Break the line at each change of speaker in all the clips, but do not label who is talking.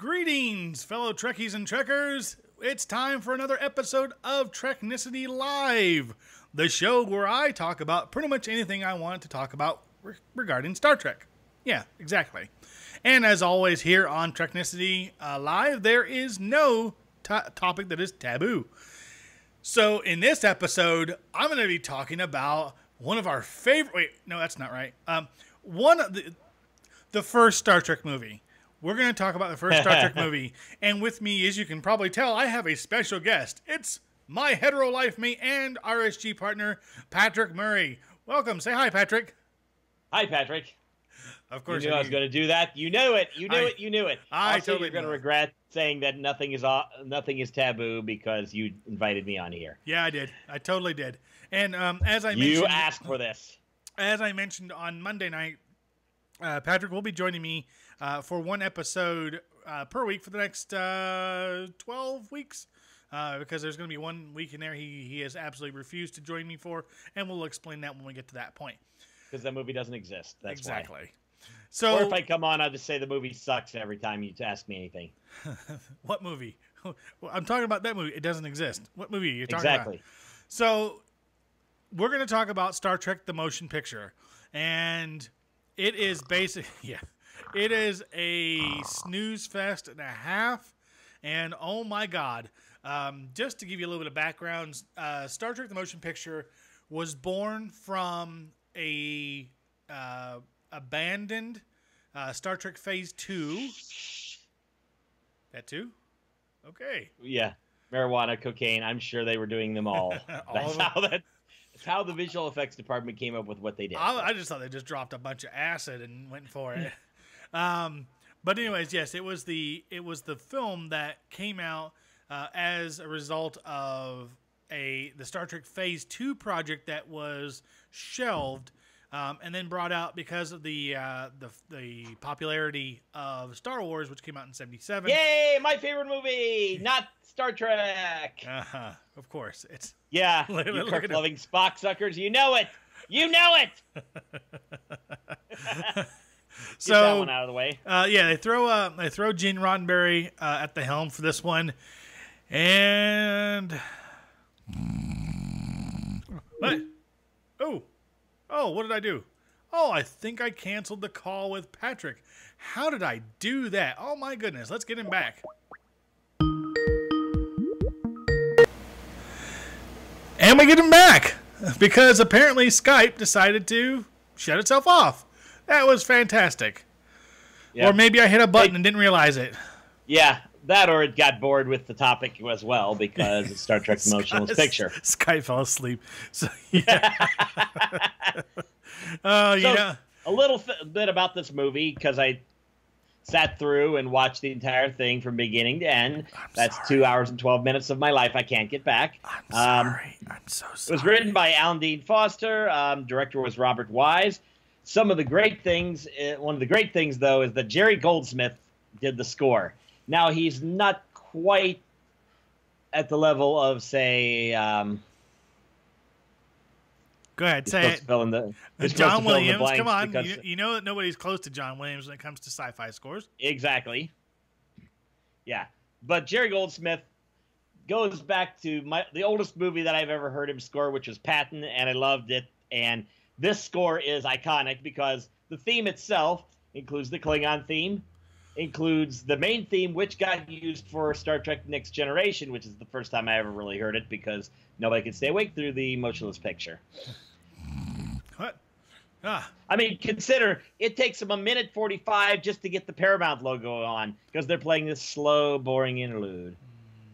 Greetings, fellow Trekkies and Trekkers. It's time for another episode of Treknicity Live, the show where I talk about pretty much anything I want to talk about regarding Star Trek. Yeah, exactly. And as always, here on Treknicity Live, there is no topic that is taboo. So in this episode, I'm going to be talking about one of our favorite... Wait, no, that's not right. One of the first Star Trek movie. We're going to talk about the first Star Trek movie. And with me, as you can probably tell, I have a special guest. It's my hetero life mate and RSG partner, Patrick Murray. Welcome. Say hi, Patrick.
Hi, Patrick.
Of course.
You knew I was going to do that. You knew it. You knew it. You knew it.
I
also,
totally
you're going to regret saying that nothing is taboo because you invited me on here.
Yeah, I did. I totally did. And as I mentioned...
You asked for this.
As I mentioned on Monday night, Patrick will be joining me for one episode per week for the next 12 weeks because there's going to be 1 week in there he has absolutely refused to join me for, and we'll explain that when we get to that point.
Because that movie doesn't exist. That's
exactly.
Why.
So,
or if I come on, I'll just say the movie sucks every time you ask me anything.
What movie? Well, I'm talking about that movie. It doesn't exist. What movie are you talking about? So we're going to talk about Star Trek: The Motion Picture, and it is basically it is a snooze fest and a half. And oh my God, just to give you a little bit of background, Star Trek: The Motion Picture was born from a abandoned Star Trek Phase 2. That too? Okay.
Yeah. Marijuana, cocaine. I'm sure they were doing them all. That's how the visual effects department came up with what they did.
I just thought they just dropped a bunch of acid and went for it. But anyways, yes, it was the film that came out as a result of the Star Trek Phase 2 project that was shelved and then brought out because of the popularity of Star Wars, which came out in '77.
Yay! My favorite movie, not Star Trek.
Of course, it's
you Kirk-loving Spock suckers. You know it. You know it.
So
get that one out of the way.
They throw Gene Roddenberry at the helm for this one, and what? Oh, what did I do? Oh, I think I canceled the call with Patrick. How did I do that? Oh, my goodness. Let's get him back. And we get him back because apparently Skype decided to shut itself off. That was fantastic. Yep. Or maybe I hit a button and didn't realize it.
Yeah. That or it got bored with the topic as well because it's Star Trek Motion Picture.
Sky fell asleep. So, yeah. A
little bit about this movie because I sat through and watched the entire thing from beginning to end. That's 2 hours and 12 minutes of my life I can't get back.
I'm sorry. I'm so sorry.
It was written by Alan Dean Foster. Director was Robert Wise. One of the great things, though, is that Jerry Goldsmith did the score. Now, he's not quite at the level of, say...
Go ahead, say it. John Williams, come on. You know that nobody's close to John Williams when it comes to sci-fi scores.
Exactly. Yeah. But Jerry Goldsmith goes back to the oldest movie that I've ever heard him score, which was Patton, and I loved it. And this score is iconic because the theme itself includes the Klingon theme, includes the main theme, which got used for Star Trek Next Generation, which is the first time I ever really heard it because nobody could stay awake through the motionless picture.
What?
I mean, consider it takes them 1:45 just to get the Paramount logo on because they're playing this slow, boring interlude,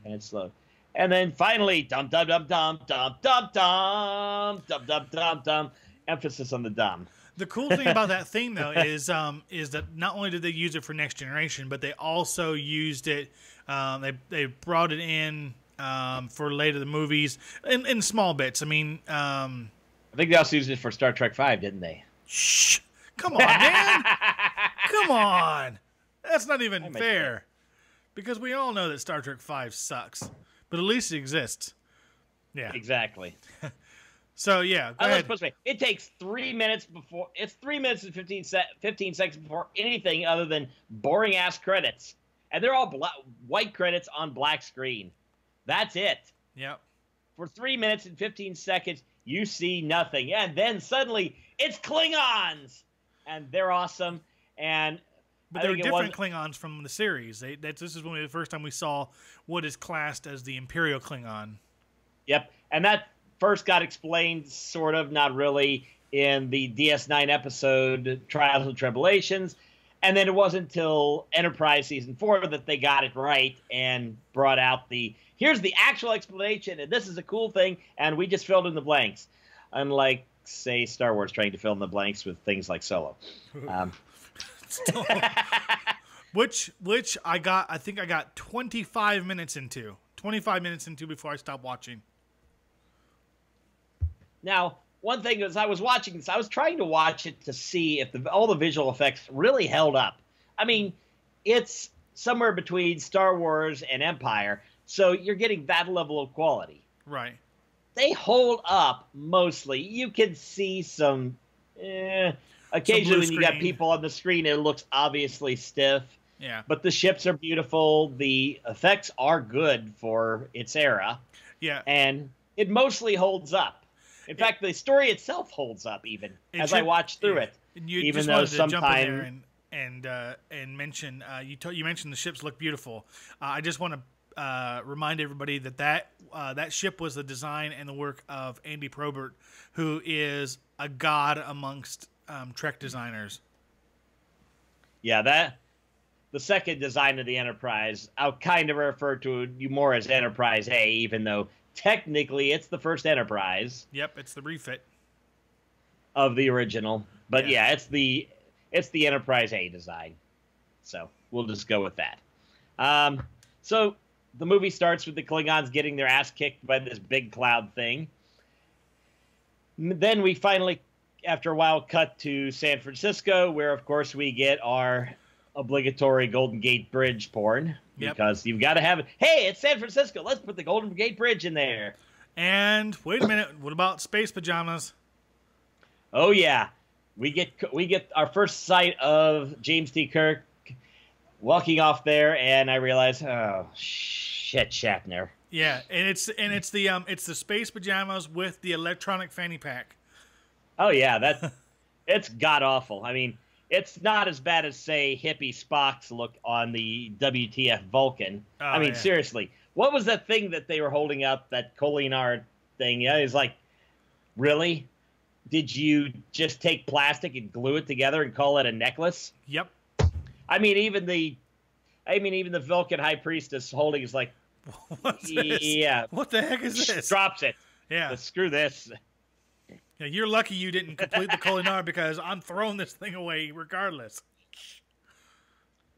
and it's slow. And then finally, dum dum dum dum dum dum dum dum dum dum dum. Emphasis on the dumb.
The cool thing about that theme, though, is that not only did they use it for Next Generation, but they also used it. They brought it in for later the movies in small bits. I mean, I
think they also used it for Star Trek V, didn't they?
Shh! Come on, man! Come on! That's not even fair. Because we all know that Star Trek V sucks, but at least it exists. Yeah,
exactly.
So yeah, go ahead.
It takes 3 minutes before. It's 3 minutes and 15 seconds before anything other than boring ass credits. and they're all white credits on black screen. That's it.
Yep.
For 3 minutes and 15 seconds, you see nothing. And then suddenly, it's Klingons! And they're awesome.
But they're different Klingons from the series. This is the first time we saw what is classed as the Imperial Klingon.
Yep. And that first got explained, sort of, not really, in the DS9 episode, Trials and Tribulations. And then it wasn't until Enterprise Season 4 that they got it right and brought out here's the actual explanation, and this is a cool thing, and we just filled in the blanks. Unlike, say, Star Wars trying to fill in the blanks with things like Solo.
Which I think I got 25 minutes into. 25 minutes into before I stopped watching.
Now, one thing is I was watching this, I was trying to watch it to see if all the visual effects really held up. I mean, it's somewhere between Star Wars and Empire, so you're getting that level of quality.
Right.
They hold up mostly. You can see some occasionally when you got people on the screen, it looks obviously stiff.
Yeah.
But the ships are beautiful. The effects are good for its era.
Yeah.
And it mostly holds up. In fact, the story itself holds up even as I watch through it.
Even though sometimes and mention you mentioned the ships look beautiful. I just want to remind everybody that ship was the design and the work of Andy Probert, who is a god amongst Trek designers.
Yeah, the second design of the Enterprise, I'll kind of refer to you more as Enterprise A, even though technically it's the first Enterprise.
Yep, it's the refit
of the original. But yeah, it's the Enterprise A design. So we'll just go with that. So the movie starts with the Klingons getting their ass kicked by this big cloud thing. Then we finally, after a while, cut to San Francisco, where, of course, we get our obligatory Golden Gate Bridge porn. Yep. Because you've got to have it. Hey, it's San Francisco. Let's put the Golden Gate Bridge in there.
And wait a minute. What about space pajamas?
Oh, yeah. We get our first sight of James T. Kirk walking off there, and I realize, oh, shit, Shatner.
Yeah, and it's the space pajamas with the electronic fanny pack.
Oh yeah, it's god awful. I mean, it's not as bad as say hippie Spock's look on the WTF Vulcan.
Oh,
I mean,
yeah.
Seriously, what was that thing that they were holding up? That Kolinar thing? Yeah, it's like, really? Did you just take plastic and glue it together and call it a necklace?
Yep.
I mean, even the Vulcan High Priestess holding is like,
what's this?
Yeah.
What the heck is this?
Drops it.
Yeah.
Screw this.
Yeah, you're lucky you didn't complete the Kolinar because I'm throwing this thing away regardless.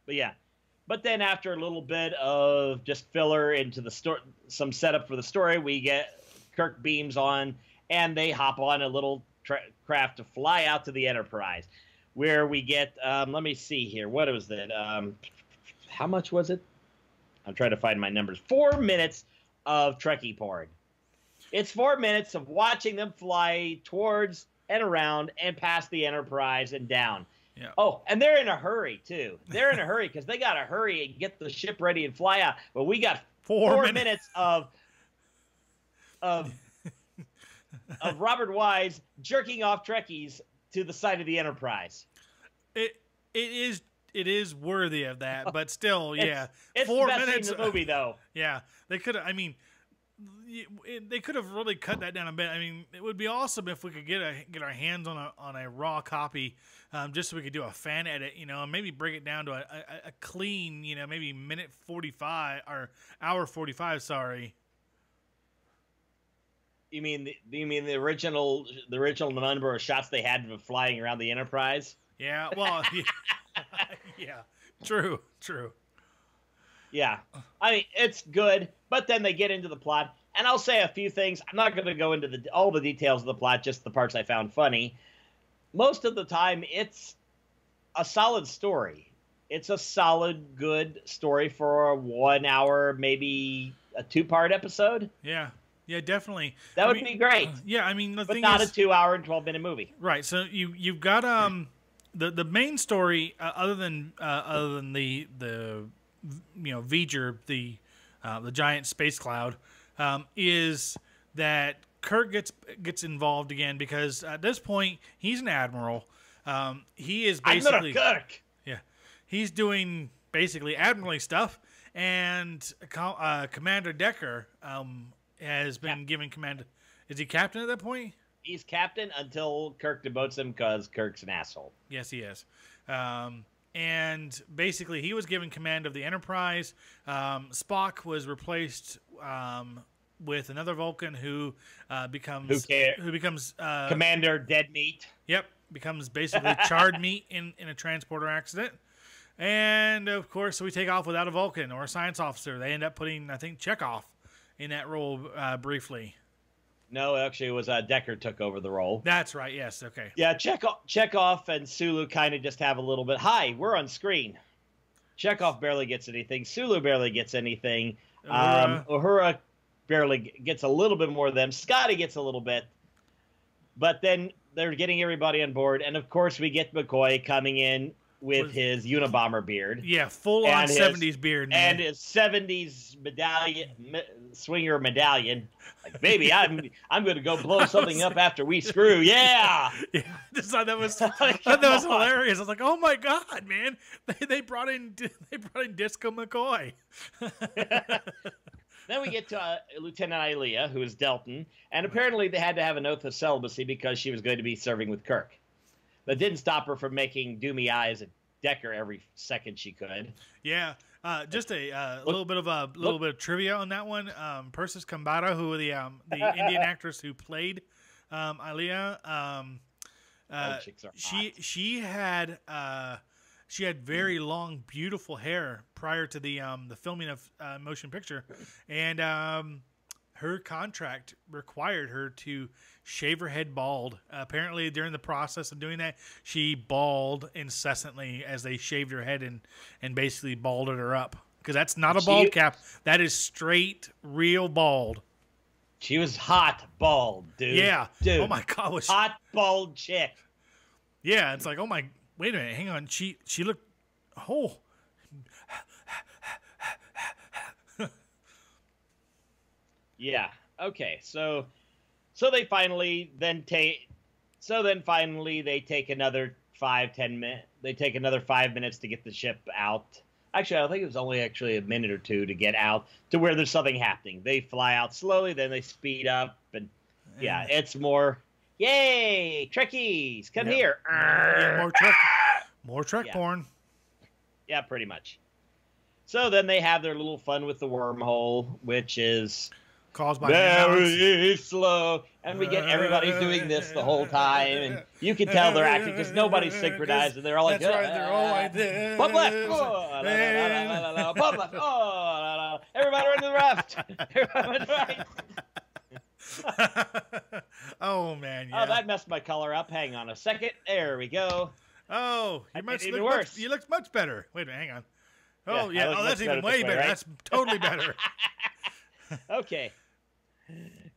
But yeah. But then after a little bit of just filler into the story, some setup for the story, we get Kirk beams on, and they hop on a little craft to fly out to the Enterprise, where we get, let me see here. What was that? How much was it? I'm trying to find my numbers. 4 minutes of Trekkie porn. It's 4 minutes of watching them fly towards and around and past the Enterprise and down.
Yeah.
Oh, and they're in a hurry, too. They're in a hurry because they got to hurry and get the ship ready and fly out. But we got 4 minutes of Robert Wise jerking off Trekkies to the side of the Enterprise.
It is worthy of that, but still, yeah.
It's
4
the best
minutes
scene in the movie, though.
Yeah, they could have. I mean, they could have really cut that down a bit. I mean, it would be awesome if we could get our hands on a raw copy, just so we could do a fan edit, and maybe bring it down to a clean, maybe minute 45 or hour 45. Sorry.
You mean the original number of shots they had of flying around the Enterprise?
Yeah. Well. Yeah. True. Yeah,
I mean, it's good, but then they get into the plot, and I'll say a few things. I'm not going to go into all the details of the plot, just the parts I found funny. Most of the time, it's a solid story. It's a solid, good story for a 1 hour, maybe a 2-part episode.
Yeah, definitely.
That would be great.
Yeah, I mean,
but not a 2 hour and 12-minute movie.
Right. So you've got the main story, other than the V'ger, the giant space cloud, is that Kirk gets involved again because at this point he's an admiral. He is basically
Admiral Kirk.
Yeah, he's doing basically admiralty stuff, and Commander Decker has been given command. Is he captain at that point?
He's captain until Kirk demotes him because Kirk's an asshole.
Yes, he is. And basically, he was given command of the Enterprise. Spock was replaced with another Vulcan who becomes
Commander Dead Meat.
Yep, becomes basically charred meat in a transporter accident. And of course, so we take off without a Vulcan or a science officer. They end up putting, I think, Chekhov in that role briefly.
No, actually, it was Decker took over the role.
That's right. Yes. Okay.
Yeah, Chekhov and Sulu kind of just have a little bit. Hi, we're on screen. Chekhov barely gets anything. Sulu barely gets anything. Uhura barely gets a little bit more of them. Scotty gets a little bit. But then they're getting everybody on board. And, of course, we get McCoy coming in with his Unabomber beard.
Yeah, full-on 70s beard. Man.
And his 70s swinger medallion. Like, baby, I'm going to go blow something up after we screw. Yeah!
Yeah, I just thought that was hilarious. I was like, oh my God, man. They brought in Disco McCoy.
Then we get to Lieutenant Ilea, who is Delton. And apparently they had to have an oath of celibacy because she was going to be serving with Kirk. That didn't stop her from making doomy eyes at Decker every second she could.
Yeah, just a little bit of trivia on that one. Persis Kambata, who the Indian actress who played Ilea, she had very long, beautiful hair prior to the filming of motion picture, and her contract required her to shave her head bald. Apparently, during the process of doing that, she bawled incessantly as they shaved her head and basically balded her up. Because that's not a bald cap. That is straight, real bald.
She was hot bald, dude.
Yeah.
Dude.
Oh, my God.
Hot, bald chick.
Yeah, it's like, oh, my... Wait a minute. Hang on. She looked... Oh...
Yeah. Okay. So they finally take another 5-10 minutes. They take another 5 minutes to get the ship out. Actually, I think it was only a minute or two to get out to where there's something happening. They fly out slowly, then they speed up, and yeah, it's more. Yay, Trekkies, come here!
Yeah, more Trek porn.
Yeah, pretty much. So then they have their little fun with the wormhole, which is
caused by
very slow, and we get everybody doing this the whole time, and you can tell they're acting because nobody's synchronized, and they're all like,
that's right, they're all like this.
Pump left, pump left, everybody run to the left, everybody run to the right.
Oh man, yeah.
Oh, that messed my color up. Hang on a second. There we go.
Oh, you looked much better. Wait a minute, hang on. Oh yeah, oh that's even way better. Right? That's totally better.
Okay.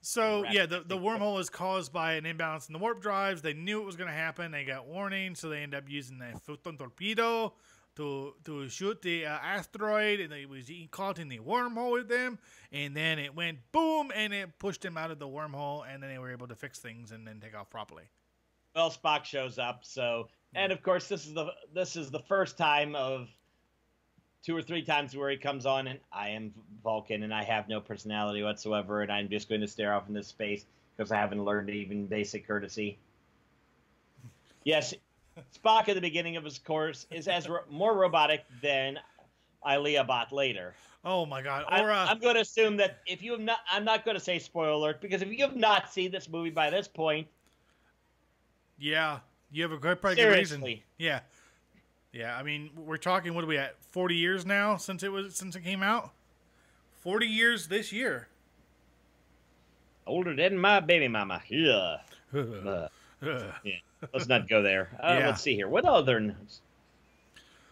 So yeah, the wormhole is caused by an imbalance in the warp drives. They knew it was going to happen. They got warning, so they end up using the photon torpedo to shoot the asteroid, and they was caught in the wormhole with them. And then it went boom, and it pushed them out of the wormhole, and then they were able to fix things and then take off properly.
Well, Spock shows up, so and of course this is the first time of 2 or 3 times where he comes on and I am Vulcan and I have no personality whatsoever and I'm just going to stare off into space because I haven't learned even basic courtesy. Yes, Spock at the beginning of his course is more robotic than Ilea Bot later.
Oh my God!
I'm going to assume that if you have not, I'm not going to say spoiler alert because if you have not seen this movie by this point,
yeah, you have a great probably good reason. Yeah. Yeah, I mean, we're talking, what are we at, 40 years now since it came out? 40 years this year.
Older than my baby mama. Yeah. Yeah. Let's not go there.
Yeah.
Let's see here. What other notes?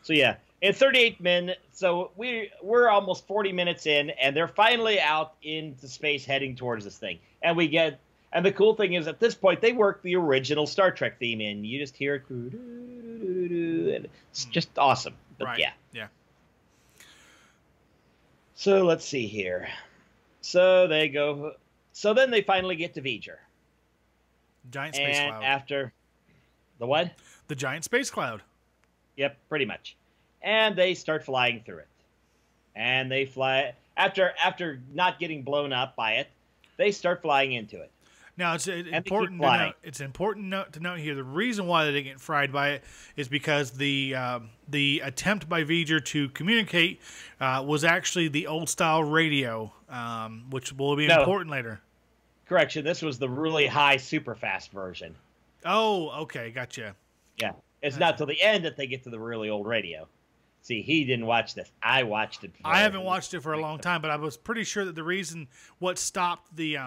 So, yeah. In 38 minutes, so we're almost 40 minutes in, and they're finally out into space heading towards this thing. And the cool thing is, at this point, they worked the original Star Trek theme in. You just hear it. And it's just awesome. But
right.
Yeah.
Yeah.
So let's see here. So they go. So then they finally get to V'ger.
Giant space
and
cloud.
After the what?
The giant space cloud.
Yep, pretty much. And they start flying through it. And they fly after not getting blown up by it. They start flying into it.
Now it's important to note here the reason why they didn't get fried by it is because the attempt by V'ger to communicate was actually the old style radio, which will be important later.
Correction, this was the really high super fast version.
Oh, okay, gotcha.
Yeah. It's not till the end that they get to the really old radio. See, he didn't watch this. I watched it.
I haven't watched it for a long time, but I was pretty sure that the reason what stopped the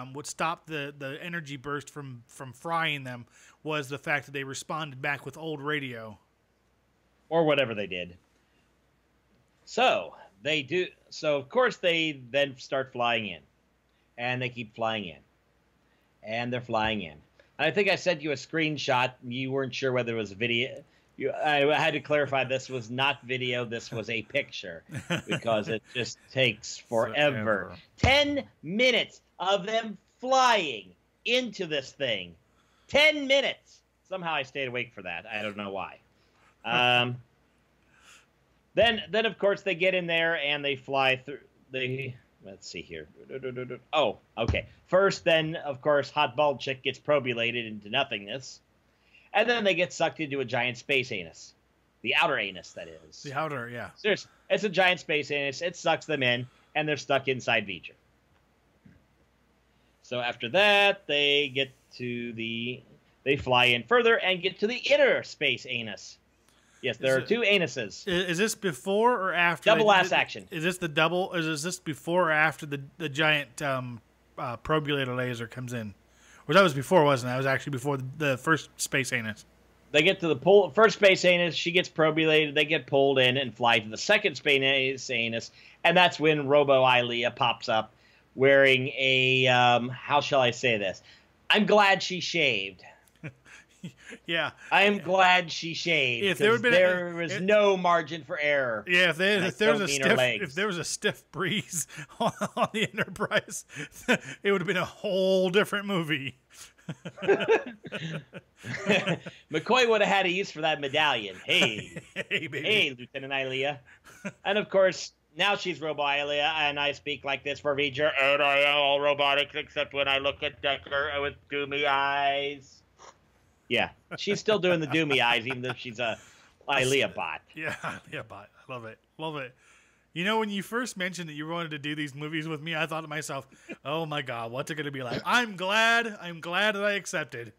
energy burst from frying them was the fact that they responded back with old radio,
or whatever they did. So they do. So of course they then start flying in, and they keep flying in, and they're flying in. And I think I sent you a screenshot. You weren't sure whether it was video. I had to clarify this was not video. This was a picture because it just takes forever. 10 minutes of them flying into this thing. 10 minutes. Somehow I stayed awake for that. I don't know why. Then of course they get in there and they fly through. Let's see here. Oh, okay. First, then of course, hot bald chick gets probulated into nothingness. And then they get sucked into a giant space anus. The outer anus, that is.
The outer, yeah.
Seriously, it's a giant space anus. It sucks them in, and they're stuck inside V'ger. So after that, they fly in further and get to the inner space anus. Yes, there are two anuses.
Is this before or after?
Double ass action.
Is this the double? Is this before or after the giant probulator laser comes in? Or that was before, wasn't it? That was actually before the first space anus.
They get to the first space anus. She gets probulated. They get pulled in and fly to the second space anus. And that's when Robo Ilea pops up wearing a, how shall I say this? I'm glad she shaved.
Yeah.
I am glad she shaved.
If
there was no margin for error.
Yeah, if there was a stiff breeze on the Enterprise, it would have been a whole different movie.
McCoy would have had a use for that medallion. Hey,
baby.
Hey, Lieutenant Ilea. And of course, now she's Robo Ilea, and I speak like this for V'ger, and I am all robotics except when I look at Decker with doomy eyes. Yeah, she's still doing the doomy eyes, even though she's a Ilea bot.
Yeah, Ilea bot. I love it. Love it. You know, when you first mentioned that you wanted to do these movies with me, I thought to myself, oh my God, what's it going to be like? I'm glad that I accepted.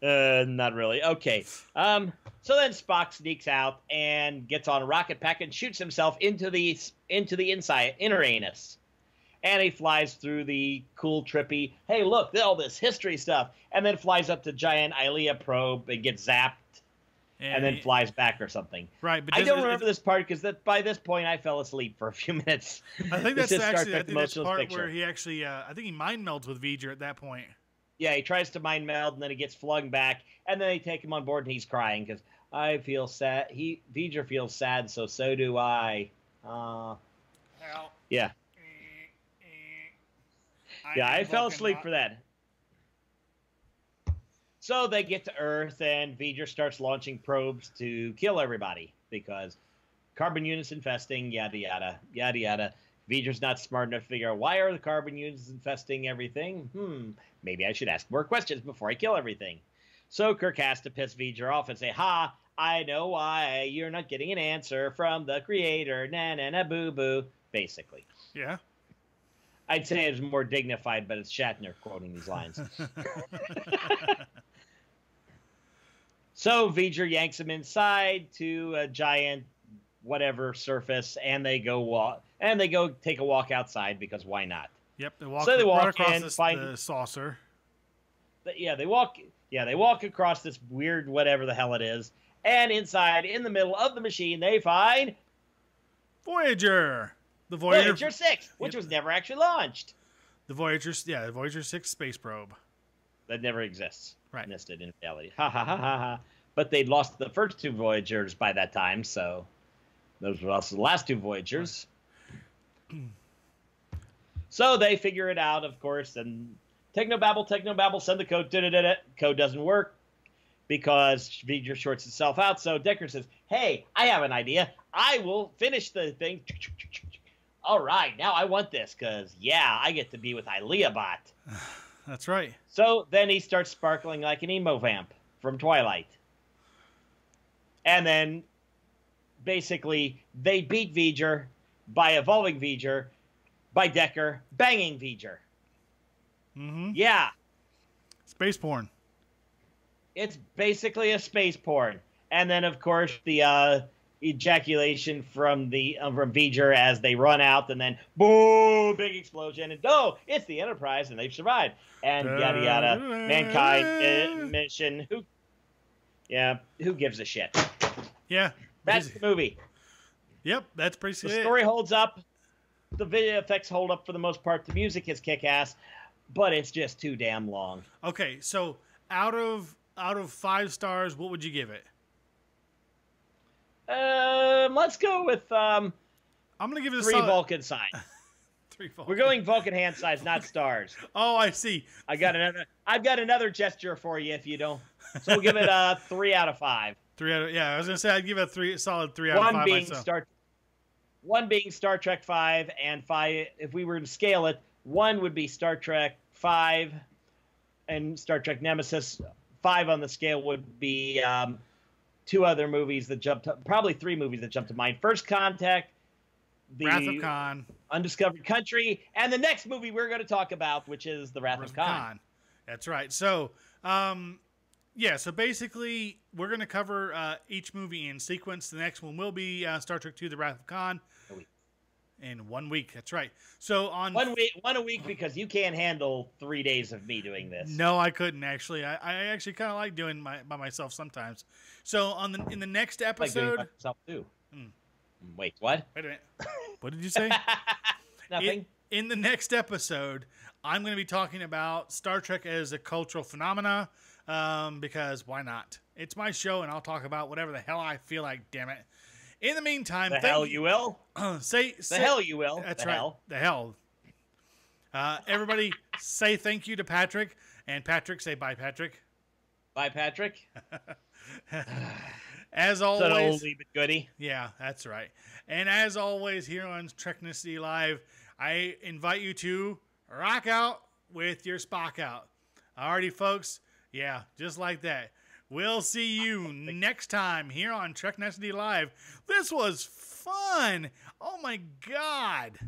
Not really. Okay. So then Spock sneaks out and gets on a rocket pack and shoots himself into the inner anus. And he flies through the cool, trippy, hey, look, all this history stuff. And then flies up to giant Ilea probe and gets zapped. And then flies back or something.
Right. But
I don't remember this part because by this point I fell asleep for a few minutes.
I think that's the part where he actually, I think he mind melds with V'ger at that point.
Yeah, he tries to mind meld and then he gets flung back. And then they take him on board and he's crying because I feel sad. V'ger feels sad, so do I. Yeah. Yeah, I fell asleep for that. So they get to Earth, and V'ger starts launching probes to kill everybody because carbon units infesting, yada, yada, yada, yada. V'ger's not smart enough to figure out why are the carbon units infesting everything. Maybe I should ask more questions before I kill everything. So Kirk has to piss V'ger off and say, ha, I know why you're not getting an answer from the creator, na-na-na, boo-boo, basically.
Yeah.
I'd say it's more dignified, but it's Shatner quoting these lines. So V'ger yanks him inside to a giant whatever surface, and they go take a walk outside because why not?
Yep, they walk across the saucer.
They walk across this weird whatever the hell it is, and inside, in the middle of the machine, they find
Voyager. The
Voyager 6, which was never actually launched.
The Voyager 6 space probe.
That never exists.
Right.
Missed it in reality. Ha ha ha ha ha. But they'd lost the first two Voyagers by that time, so those were also the last two Voyagers. So they figure it out, of course, and technobabble, send the code. Code doesn't work because V'ger shorts itself out. So Decker says, hey, I have an idea. I will finish the thing. All right, now I want this because, yeah, I get to be with Ileabot.
That's right.
So then he starts sparkling like an emo vamp from Twilight. And then, basically, they beat V'ger by evolving V'ger, by Decker banging V'ger.
Mm-hmm.
Yeah.
Space porn.
It's basically a space porn. And then, of course, the ejaculation from V'ger as they run out, and then boom, big explosion, and it's the Enterprise, and they've survived, and yada yada. Mankind mission. Who gives a shit?
Yeah,
that's the movie.
Yep, that's pretty.
The story holds up. The video effects hold up for the most part. The music is kick-ass, but it's just too damn long.
Okay, so out of 5 stars, what would you give it?
Let's go with
I'm gonna give it a
3 Vulcan signs.
3 Vulcan.
We're going Vulcan hand size, not stars.
Oh, I see.
I've got another gesture for you if you don't. So we'll give it a 3 out of 5.
3 out of I was gonna say I'd give it a solid 3 out of 5 myself.
One being Star Trek 5, and 5. If we were to scale it, 1 would be Star Trek 5, and Star Trek Nemesis. 5 on the scale would be 2 other movies that probably 3 movies that jump to mind. First Contact, The
Wrath of Khan,
Undiscovered Country, and the next movie we're going to talk about, which is The Wrath of Khan.
That's right. So, so basically, we're going to cover each movie in sequence. The next one will be Star Trek II: The Wrath of Khan. In 1 week. That's right. So on
one a week because you can't handle 3 days of me doing this.
No, I couldn't actually. I actually kind of like doing by myself sometimes. So in the next episode,
I like doing it myself too. Wait, what?
Wait a minute. What did you say?
Nothing.
In the next episode, I'm going to be talking about Star Trek as a cultural phenomena, because why not? It's my show, and I'll talk about whatever the hell I feel like. Damn it. In the meantime,
the hell you will.
Say
hell you will.
That's
the
right.
Hell.
The hell. Everybody, say thank you to Patrick, and Patrick, say bye, Patrick.
Bye, Patrick.
As always,
an oldie but goodie.
Yeah, that's right. And as always, here on Treknicity Live, I invite you to rock out with your Spock out. Alrighty, folks. Yeah, just like that. We'll see you next time here on Treknicity Live. This was fun. Oh, my God.